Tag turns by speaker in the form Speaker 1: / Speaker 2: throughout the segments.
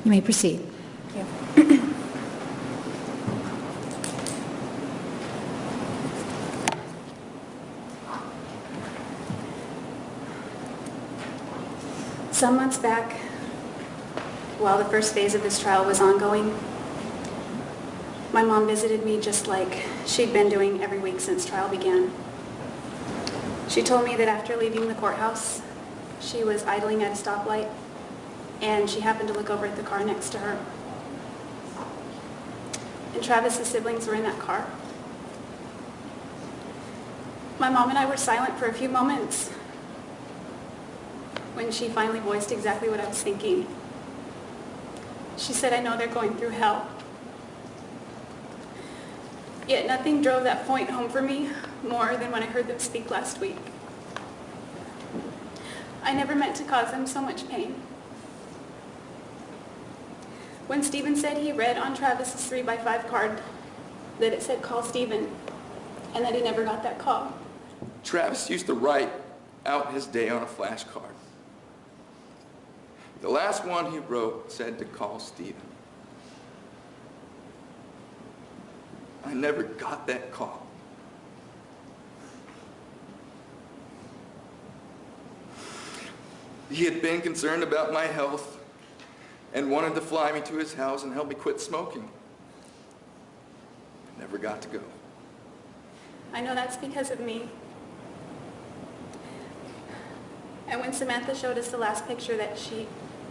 Speaker 1: You may proceed.
Speaker 2: Thank you. Some months back, while the first phase of this trial was ongoing, my mom visited me just like she'd been doing every week since trial began. She told me that after leaving the courthouse, she was idling at a stoplight and she happened to look over at the car next to her. And Travis's siblings were in that car. My mom and I were silent for a few moments when she finally voiced exactly what I was thinking. She said, "I know they're going through hell." Yet nothing drove that point home for me more than when I heard them speak last week. I never meant to cause them so much pain. When Stephen said he read on Travis's 3x5 card that it said, "Call Stephen," and that he never got that call.
Speaker 3: Travis used to write out his day on a flashcard. The last one he wrote said to call Stephen. I never got that call. He had been concerned about my health and wanted to fly me to his house and help me quit smoking. I never got to go.
Speaker 2: I know that's because of me. And when Samantha showed us the last picture that she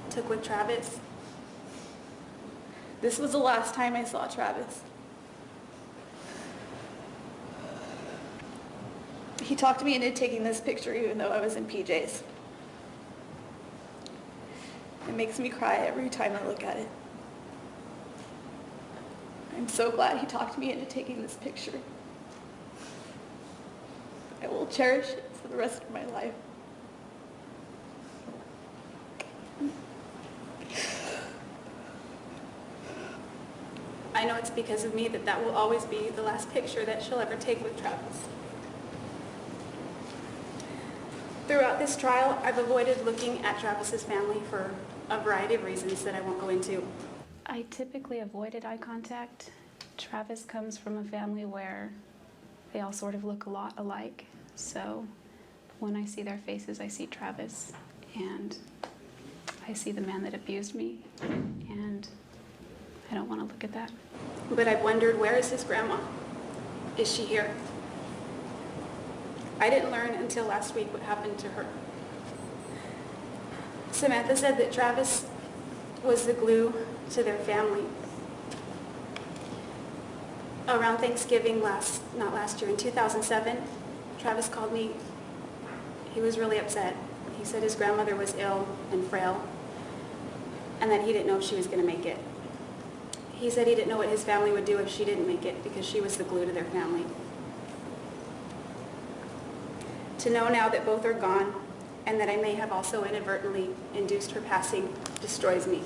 Speaker 2: took with Travis, this was the last time I saw Travis. He talked me into taking this picture even though I was in PJs. It makes me cry every time I look at it. I'm so glad he talked me into taking this picture. I will cherish it for the rest of my life. I know it's because of me that will always be the last picture that she'll ever take with Travis. Throughout this trial, I've avoided looking at Travis's family for a variety of reasons that I won't go into. I typically avoided eye contact. Travis comes from a family where they all sort of look a lot alike. So when I see their faces, I see Travis and I see the man that abused me, and I don't want to look at that. But I've wondered, where is his grandma? Is she here? I didn't learn until last week what happened to her. Samantha said that Travis was the glue to their family. Around Thanksgiving in 2007, Travis called me. He was really upset. He said his grandmother was ill and frail, and that he didn't know if she was going to make it. He said he didn't know what his family would do if she didn't make it because she was the glue to their family. To know now that both are gone and that I may have also inadvertently induced her passing destroys me.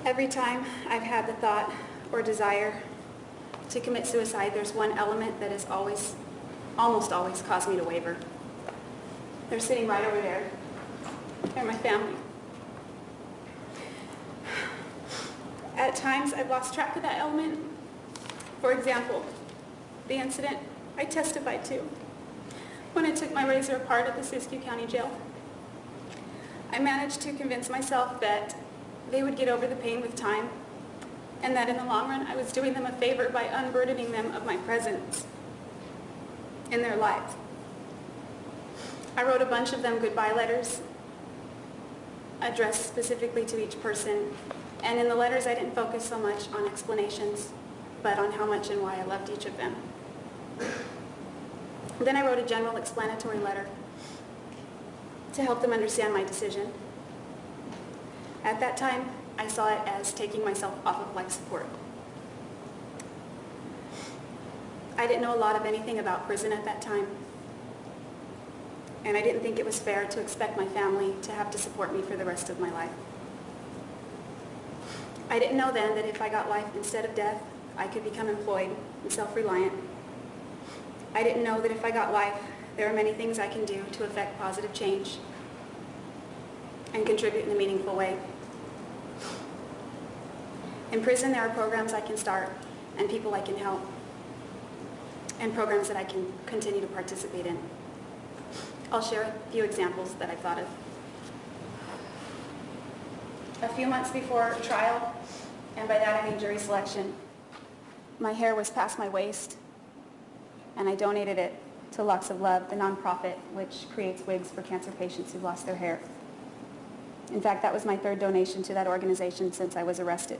Speaker 2: Every time I've had the thought or desire to commit suicide, there's one element that has almost always caused me to waver. They're sitting right over there. They're my family. At times, I've lost track of that element. For example, the incident I testified to when I took my razor apart at the Siskiyou County Jail. I managed to convince myself that they would get over the pain with time, and that in the long run I was doing them a favor by unburdening them of my presence in their lives. I wrote a bunch of them goodbye letters addressed specifically to each person, and in the letters I didn't focus so much on explanations, but on how much and why I loved each of them. Then I wrote a general explanatory letter to help them understand my decision. At that time, I saw it as taking myself off of life support. I didn't know a lot of anything about prison at that time, and I didn't think it was fair to expect my family to have to support me for the rest of my life. I didn't know then that if I got life instead of death, I could become employed and self-reliant. I didn't know that if I got life, there are many things I can do to affect positive change and contribute in a meaningful way. In prison, there are programs I can start and people I can help, and programs that I can continue to participate in. I'll share a few examples that I've thought of. A few months before trial, and by that I mean jury selection, my hair was past my waist, and I donated it to Locks of Love, the nonprofit which creates wigs for cancer patients who've lost their hair. In fact, that was my third donation to that organization since I was arrested.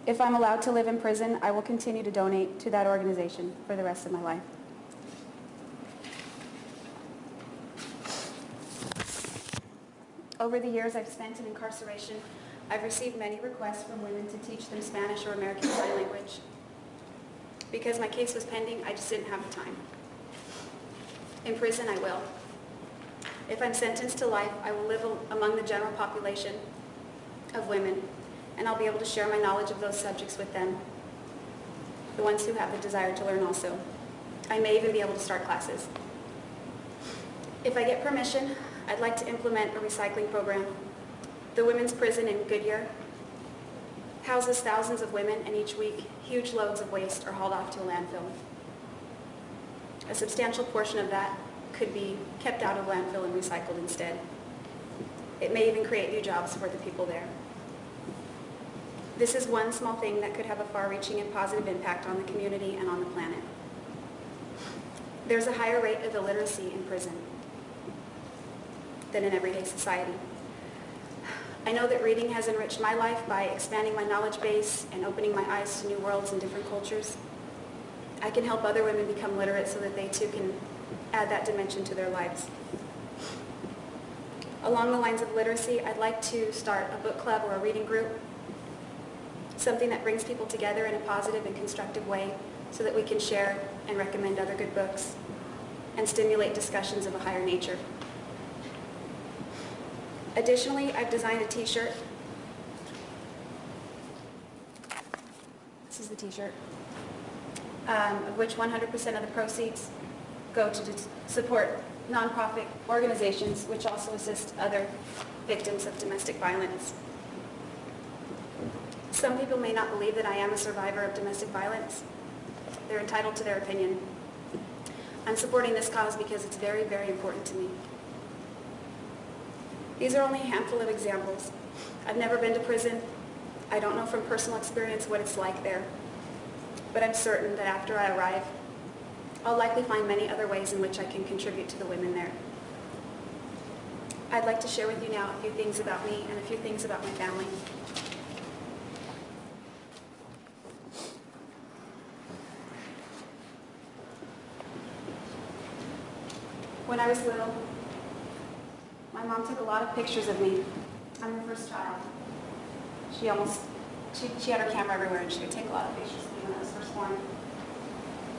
Speaker 2: If I'm allowed to live in prison, I will continue to donate to that organization for the rest of my life. Over the years I've spent in incarceration, I've received many requests from women to teach them Spanish or American Sign Language. Because my case was pending, I just didn't have the time. In prison, I will. If I'm sentenced to life, I will live among the general population of women, and I'll be able to share my knowledge of those subjects with them, the ones who have the desire to learn also. I may even be able to start classes. If I get permission, I'd like to implement a recycling program. The women's prison in Goodyear houses thousands of women, and each week, huge loads of waste are hauled off to a landfill. A substantial portion of that could be kept out of landfill and recycled instead. It may even create new jobs for the people there. This is one small thing that could have a far-reaching and positive impact on the community and on the planet. There's a higher rate of illiteracy in prison than in everyday society. I know that reading has enriched my life by expanding my knowledge base and opening my eyes to new worlds and different cultures. I can help other women become literate so that they too can add that dimension to their lives. Along the lines of literacy, I'd like to start a book club or a reading group, something that brings people together in a positive and constructive way so that we can share and recommend other good books and stimulate discussions of a higher nature. Additionally, I've designed a t-shirt. This is the t-shirt, of which 100% of the proceeds go to support nonprofit organizations which also assist other victims of domestic violence. Some people may not believe that I am a survivor of domestic violence. They're entitled to their opinion. I'm supporting this cause because it's very, very important to me. These are only a handful of examples. I've never been to prison. I don't know from personal experience what it's like there. But I'm certain that after I arrive, I'll likely find many other ways in which I can contribute to the women there. I'd like to share with you now a few things about me and a few things about my family. When I was little, my mom took a lot of pictures of me. I'm her first child. She had her camera everywhere, and she would take a lot of pictures of me when I was first born.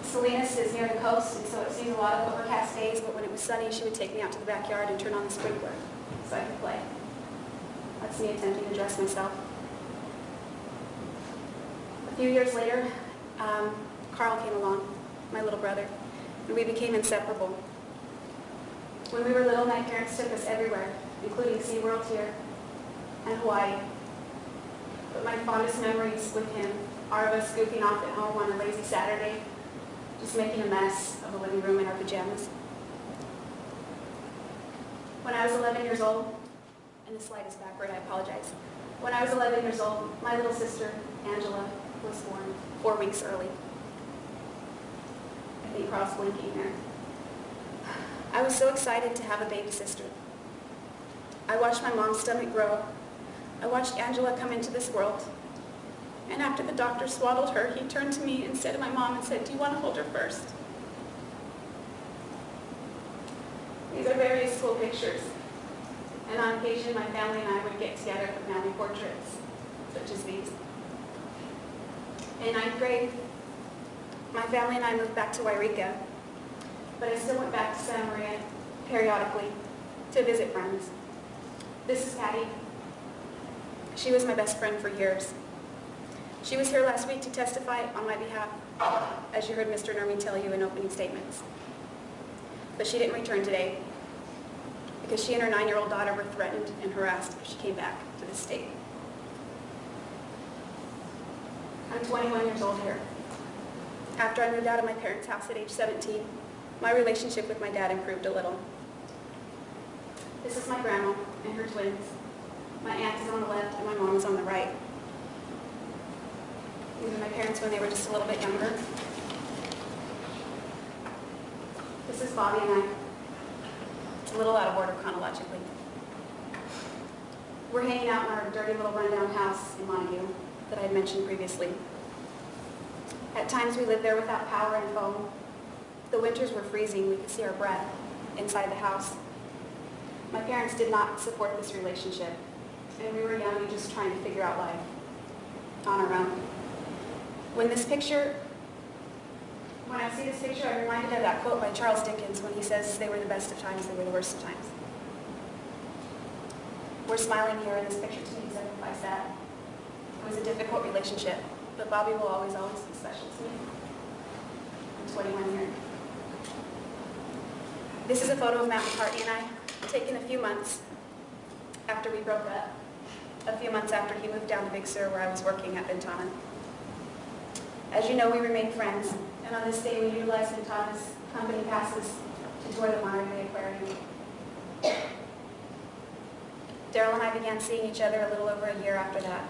Speaker 2: Salinas is near the coast, and so it sees a lot of overcast days, but when it was sunny, she would take me out to the backyard and turn on the sprinkler so I could play. That's me attempting to dress myself. A few years later, Carl came along, my little brother, and we became inseparable. When we were little, my parents took us everywhere, including SeaWorld here and Hawaii. But my fondest memories with him are of us goofing off at home on a lazy Saturday, just making a mess of the living room in our pajamas. When I was 11 years old, and this slide is backward, I apologize. When I was 11 years old, my little sister, Angela, was born 4 weeks early. I think Carl's blinking there. I was so excited to have a baby sister. I watched my mom's stomach grow. I watched Angela come into this world. And after the doctor swaddled her, he turned to me and said to my mom and said, "Do you want to hold her first?" These are various school pictures. And on occasion, my family and I would get together for family portraits, such as these. In 9th grade, my family and I moved back to Wairika, but I still went back to Santa Maria periodically to visit friends. This is Patty. She was my best friend for years. She was here last week to testify on my behalf, as you heard Mr. Nurmi tell you in opening statements. but she didn't return today because she and her 9-year-old daughter were threatened and harassed if she came back to the state. I'm 21 years old here. After I moved out of my parents' house at age 17, my relationship with my dad improved a little. This is my grandma and her twins. My aunt is on the left and my mom is on the right. These are my parents when they were just a little bit younger. This is Bobby and I. It's a little out of order chronologically. We're hanging out in our dirty little rundown house in Montague that I had mentioned previously. At times we lived there without power and phone. The winters were freezing. We could see our breath inside the house. My parents did not support this relationship, and we were young and just trying to figure out life on our own. When I see this picture, I'm reminded of that quote by Charles Dickens when he says, "They were the best of times, they were the worst of times." We're smiling here, and this picture to me exemplifies that. It was a difficult relationship, but Bobby will always be special to me. I'm 21 here. This is a photo of Matt McCartney and I, taken a few months after we broke up, a few months after he moved down to Big Sur where I was working at Ventana. As you know, we remained friends, and on this day we utilized Ventana's company passes to tour the Monterey Bay Aquarium. Daryl and I began seeing each other a little over a year after that.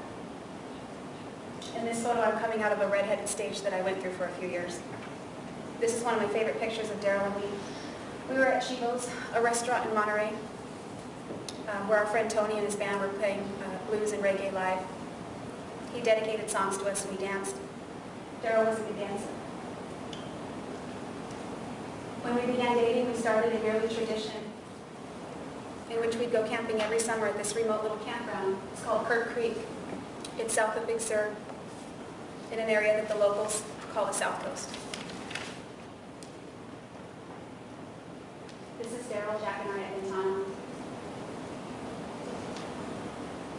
Speaker 2: In this photo, I'm coming out of a redheaded stage that I went through for a few years. This is one of my favorite pictures of Daryl and me. We were at Chivo's, a restaurant in Monterey, where our friend Tony and his band were playing blues and reggae live. He dedicated songs to us and we danced. Daryl was a good dancer. When we began dating, we started a yearly tradition in which we'd go camping every summer at this remote little campground. It's called Kirk Creek. It's south of Big Sur, in an area that the locals call the South Coast. This is Daryl, Jack, and I at Ventana.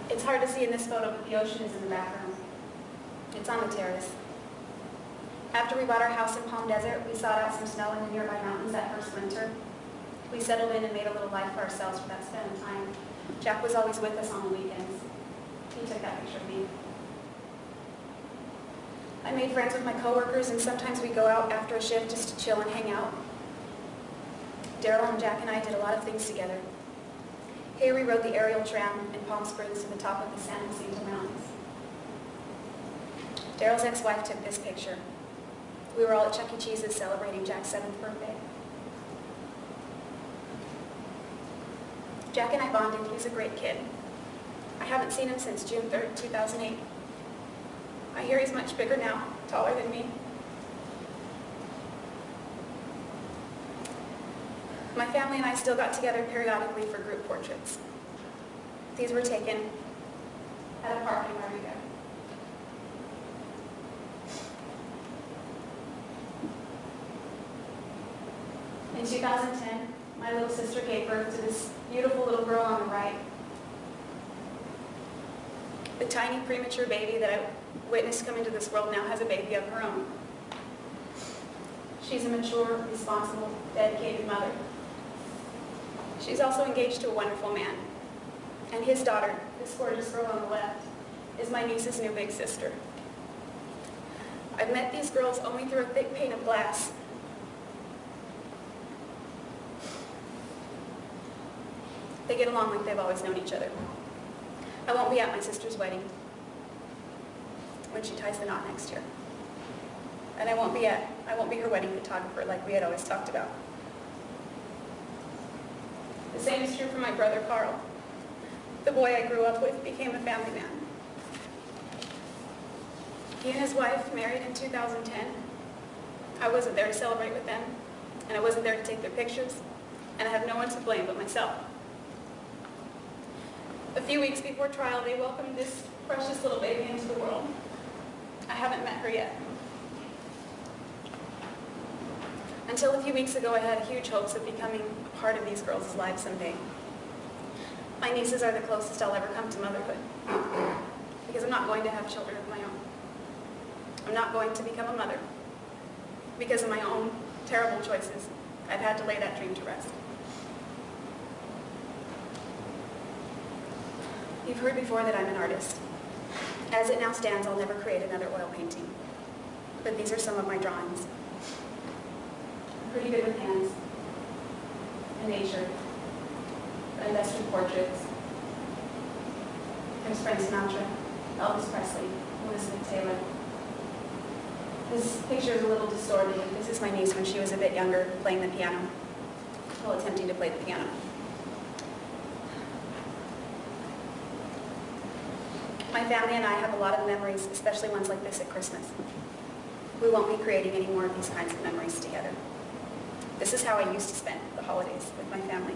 Speaker 2: It's hard to see in this photo, but the ocean is in the background. It's on the terrace. After we bought our house in Palm Desert, we sought out some snow in the nearby mountains that first winter. We settled in and made a little life for ourselves for that span of time. Jack was always with us on the weekends. He took that picture of me. I made friends with my coworkers, and sometimes we'd go out after a shift just to chill and hang out. Daryl and Jack and I did a lot of things together. Here we rode the aerial tram in Palm Springs to the top of the San Jacinto Mountains. Daryl's ex-wife took this picture. We were all at Chuck E. Cheese's celebrating Jack's 7th birthday. Jack and I bonded. He's a great kid. I haven't seen him since June 3rd, 2008. I hear he's much bigger now, taller than me. My family and I still got together periodically for group portraits. These were taken at a park in Rodrigo. In 2010, my little sister gave birth to this beautiful little girl on the right. The tiny premature baby that I witnessed come into this world now has a baby of her own. She's a mature, responsible, dedicated mother. She's also engaged to a wonderful man. And his daughter, this gorgeous girl on the left, is my niece's new big sister. I've met these girls only through a thick pane of glass. They get along like they've always known each other. I won't be at my sister's wedding when she ties the knot next year. And I won't be her wedding photographer like we had always talked about. The same is true for my brother Carl. The boy I grew up with became a family man. He and his wife married in 2010. I wasn't there to celebrate with them, and I wasn't there to take their pictures, and I have no one to blame but myself. A few weeks before trial, they welcomed this precious little baby into the world. I haven't met her yet. Until a few weeks ago, I had huge hopes of becoming a part of these girls' lives someday. My nieces are the closest I'll ever come to motherhood, because I'm not going to have children of my own. I'm not going to become a mother because of my own terrible choices. I've had to lay that dream to rest. You've heard before that I'm an artist. As it now stands, I'll never create another oil painting. But these are some of my drawings. I'm pretty good with hands and nature. But I best do portraits. There's Frank Sinatra, Elvis Presley, Elizabeth Taylor. This picture is a little distorted. This is my niece when she was a bit younger, playing the piano, while attempting to play the piano. My family and I have a lot of memories, especially ones like this at Christmas. We won't be creating any more of these kinds of memories together. This is how I used to spend the holidays with my family.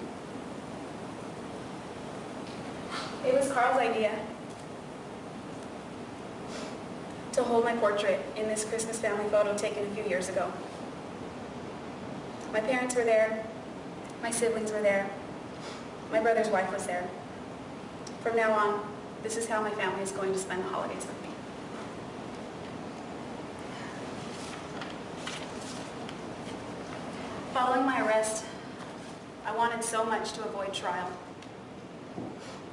Speaker 2: It was Carl's idea to hold my portrait in this Christmas family photo taken a few years ago. My parents were there, my siblings were there, my brother's wife was there. From now on, this is how my family is going to spend the holidays with me. Following my arrest, I wanted so much to avoid trial.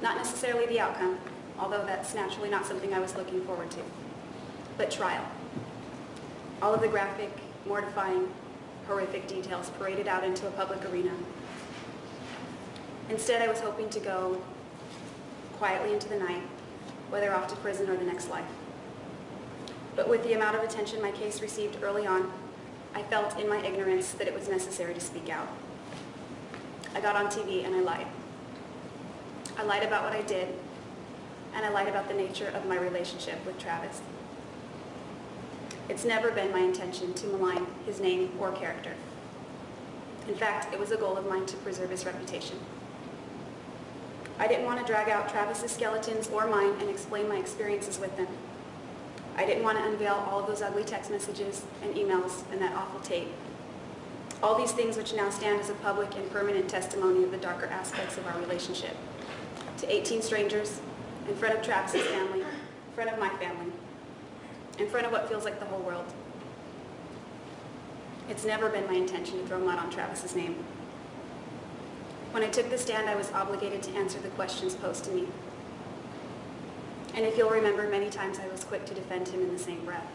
Speaker 2: Not necessarily the outcome, although that's naturally not something I was looking forward to, but trial. All of the graphic, mortifying, horrific details paraded out into a public arena. Instead, I was hoping to go quietly into the night, whether off to prison or the next life. But with the amount of attention my case received early on, I felt in my ignorance that it was necessary to speak out. I got on TV and I lied. I lied about what I did, and I lied about the nature of my relationship with Travis. It's never been my intention to malign his name or character. In fact, it was a goal of mine to preserve his reputation. I didn't want to drag out Travis's skeletons or mine and explain my experiences with them. I didn't want to unveil all of those ugly text messages and emails and that awful tape. All these things which now stand as a public and permanent testimony of the darker aspects of our relationship. To 18 strangers, in front of Travis's family, in front of my family, in front of what feels like the whole world. It's never been my intention to throw mud on Travis's name. When I took the stand, I was obligated to answer the questions posed to me. And if you'll remember, many times I was quick to defend him in the same breath.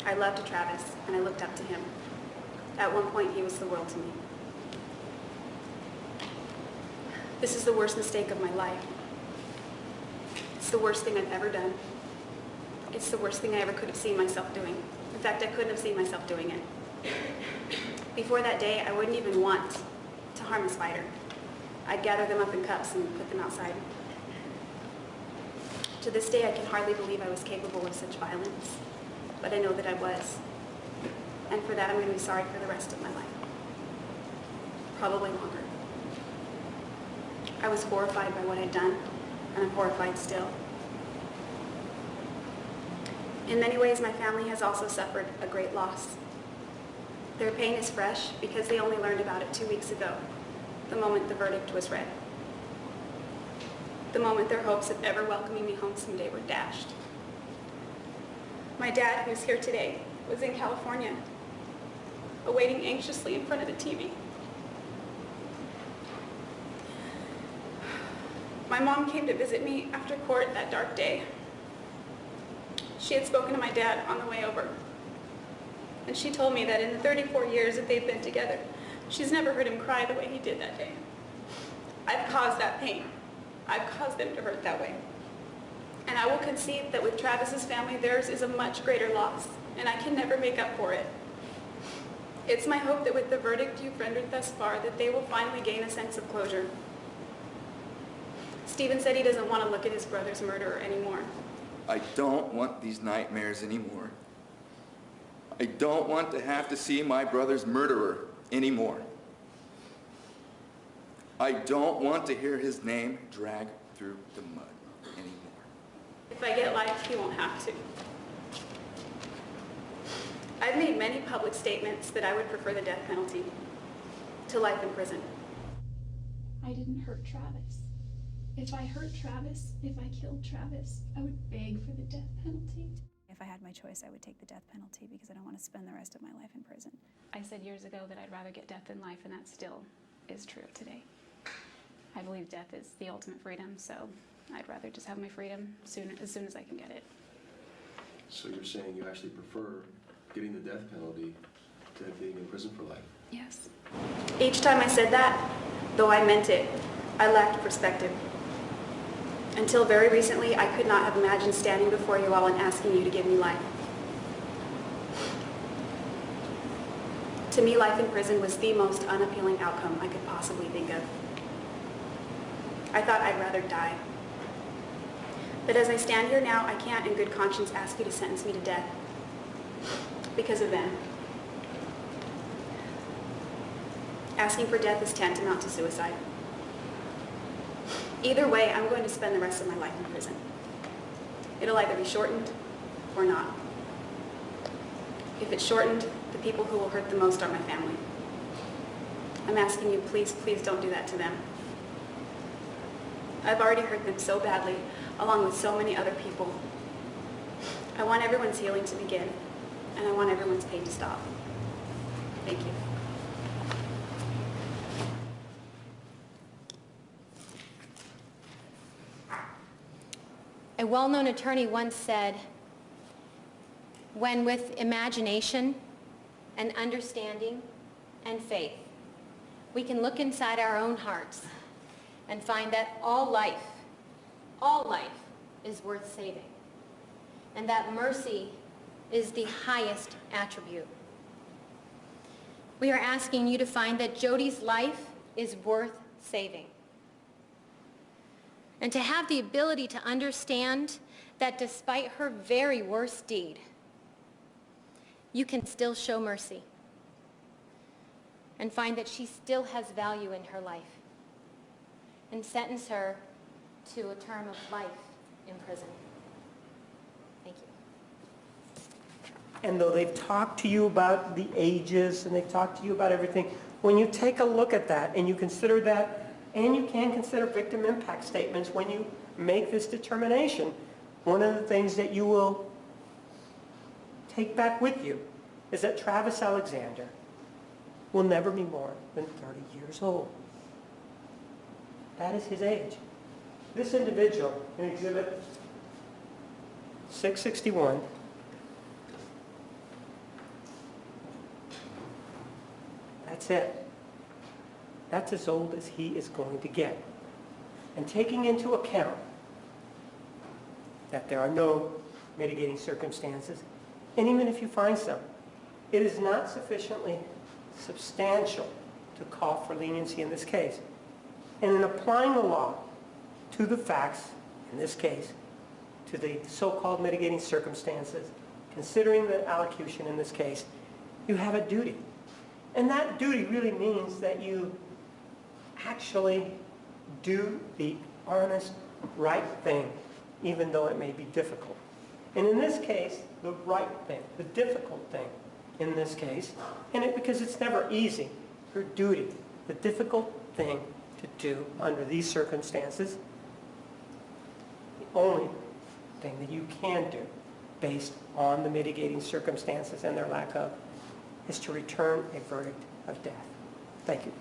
Speaker 2: I loved Travis, and I looked up to him. At one point, he was the world to me. This is the worst mistake of my life. It's the worst thing I've ever done. It's the worst thing I ever could have seen myself doing. In fact, I couldn't have seen myself doing it. Before that day, I wouldn't even want to harm a spider. I'd gather them up in cups and put them outside. To this day, I can hardly believe I was capable of such violence, but I know that I was. And for that, I'm going to be sorry for the rest of my life. Probably longer. I was horrified by what I'd done, and I'm horrified still. In many ways, my family has also suffered a great loss. Their pain is fresh because they only learned about it 2 weeks ago, the moment the verdict was read. The moment their hopes of ever welcoming me home someday were dashed. My dad, who's here today, was in California, awaiting anxiously in front of the TV. My mom came to visit me after court that dark day. She had spoken to my dad on the way over, and she told me that in the 34 years that they've been together, she's never heard him cry the way he did that day. I've caused that pain. I've caused them to hurt that way. And I will concede that with Travis's family, theirs is a much greater loss, and I can never make up for it. It's my hope that with the verdict you've rendered thus far, that they will finally gain a sense of closure. Stephen said he doesn't want to look at his brother's murderer anymore.
Speaker 3: I don't want these nightmares anymore. I don't want to have to see my brother's murderer anymore. I don't want to hear his name dragged through the mud anymore.
Speaker 2: If I get life, he won't have to. I've made many public statements that I would prefer the death penalty to life in prison.
Speaker 1: I didn't hurt Travis. If I hurt Travis, if I killed Travis, I would beg for the death penalty.
Speaker 2: If
Speaker 4: if I had my choice, I would take the death penalty because I don't want to spend the rest of my life in prison.
Speaker 2: I said years ago that I'd rather get death than life, and that still is true today. I believe death is the ultimate freedom, so I'd rather just have my freedom as soon as I can get it.
Speaker 5: So you're saying you actually prefer getting the death penalty to being in prison for life?
Speaker 2: Yes. Each time I said that, though I meant it, I lacked perspective. Until very recently, I could not have imagined standing before you all and asking you to give me life. To me, life in prison was the most unappealing outcome I could possibly think of. I thought I'd rather die. But as I stand here now, I can't in good conscience ask you to sentence me to death because of them. Asking for death is tantamount to suicide. Either way, I'm going to spend the rest of my life in prison. It'll either be shortened or not. If it's shortened, the people who will hurt the most are my family. I'm asking you, please, please don't do that to them. I've already hurt them so badly, along with so many other people. I want everyone's healing to begin, and I want everyone's pain to stop. Thank you.
Speaker 6: A well-known attorney once said, when with imagination and understanding and faith, we can look inside our own hearts and find that all life is worth saving, and that mercy is the highest attribute. We are asking you to find that Jodi's life is worth saving, and to have the ability to understand that despite her very worst deed, you can still show mercy and find that she still has value in her life and sentence her to a term of life in prison. Thank you.
Speaker 7: And though they've talked to you about the ages and they've talked to you about everything, when you take a look at that and you consider that, and you can consider victim impact statements when you make this determination, one of the things that you will take back with you is that Travis Alexander will never be more than 30 years old. That is his age. This individual in Exhibit 661 that's it. That's as old as he is going to get. And taking into account that there are no mitigating circumstances, and even if you find some, it is not sufficiently substantial to call for leniency in this case. And in applying the law to the facts, in this case, to the so-called mitigating circumstances, considering the allocution in this case, you have a duty. And that duty really means that you actually do the honest, right thing, even though it may be difficult. And in this case, the right thing, the difficult thing in this case, because it's never easy, her duty, the difficult thing to do under these circumstances, the only thing that you can do based on the mitigating circumstances and their lack of, is to return a verdict of death. Thank you.